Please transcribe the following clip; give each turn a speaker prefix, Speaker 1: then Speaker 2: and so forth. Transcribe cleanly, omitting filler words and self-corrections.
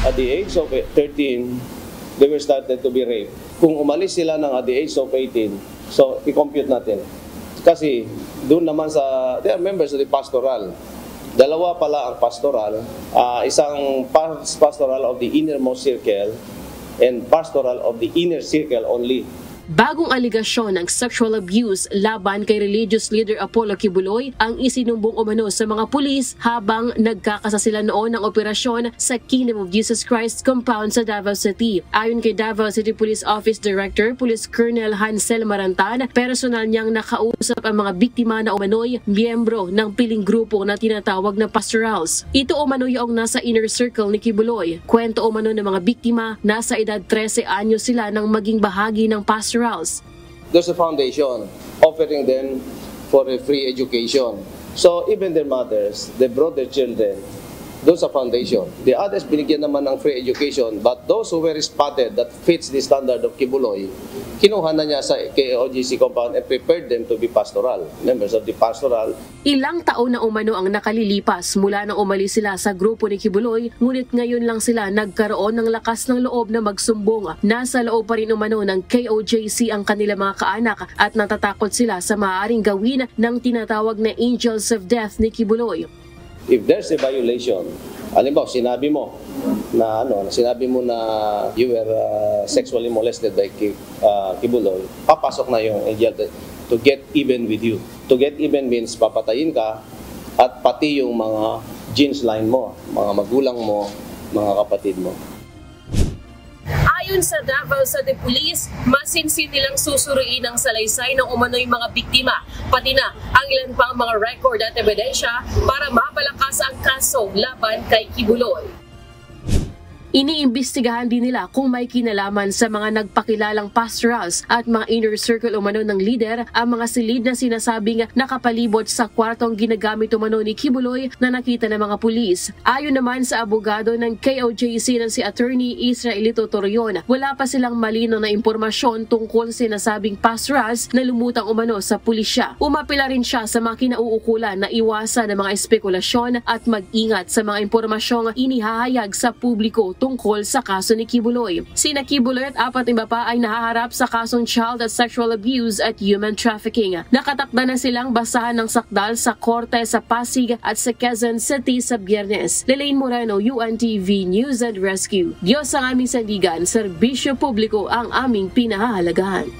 Speaker 1: at the age of 13, they were started to be raped. Kung umalis sila ng at the age of 18, so i-compute natin. Kasi doon naman they are members of the pastoral. Dalawa pala ang pastoral, isang pastoral of the innermost circle and pastoral of the inner circle only.
Speaker 2: Bagong aligasyon ng sexual abuse laban kay religious leader Apollo Kibuloy ang isinumbong umano sa mga pulis habang nagkakasa sila noon ng operasyon sa Kingdom of Jesus Christ compound sa Davao City. Ayon kay Davao City Police Office Director Police Colonel Hansel Marantan, personal niyang nakausap ang mga biktima na umano'y miyembro ng piling grupo na tinatawag na pastorals. Ito umano yung nasa inner circle ni Kibuloy. Kwento umano ng mga biktima, nasa edad 13 anyos sila nang maging bahagi ng pastorals.
Speaker 1: There's a foundation offering them for a free education. So even their mothers, they brought their children. Those are foundation. The others binigyan naman ng free education, but those who were spotted that fits the standard of Kibuloy, kinuha na niya sa KOGC compound and prepared them to be pastoral, members of the pastoral.
Speaker 2: Ilang taon na umano ang nakalilipas mula nang umalis sila sa grupo ni Kibuloy, ngunit ngayon lang sila nagkaroon ng lakas ng loob na magsumbong. Nasa loob pa rin umano ng KOJC ang kanilang mga kaanak at natatakot sila sa maaaring gawin ng tinatawag na angels of death ni Kibuloy.
Speaker 1: If there's a violation, halimbawa sinabi mo na you were sexually molested by Kibuloy, papasok na yung angel to get even with you. To get even means papatayin ka at pati yung mga genes line mo, mga magulang mo, mga kapatid mo.
Speaker 2: Ayon sa Davao City Police, masinsin nilang susuriin ang salaysay ng umano'y mga biktima, pati na ang ilan pang mga record at ebidensya para mapalakas ang kaso laban kay Kibuloy. Iniimbestigahan din nila kung may kinalaman sa mga nagpakilalang pastorals at mga inner circle umano ng leader ang mga silid na sinasabing nakapalibot sa kwartong ginagamit umano ni Kibuloy na nakita ng mga pulis. Ayon naman sa abogado ng KOJC na si Attorney Israelito Torreon, wala pa silang malinaw na impormasyon tungkol sa sinasabing pastorals na lumutang umano sa pulisya. Umapila rin siya sa mga kinauukulan na iwasan ang mga espekulasyon at mag-ingat sa mga impormasyong inihahayag sa publiko tungkol sa kaso ni Kibuloy. Sina Kibuloy at 4 iba pa ay nahaharap sa kasong child at sexual abuse at human trafficking. Nakatakda na silang basahan ng sakdal sa korte sa Pasig at sa Quezon City sa Biyernes. Lelaine Moreno, UNTV News and Rescue. Diyos ang aming sandigan, serbisyo publiko ang aming pinahahalagahan.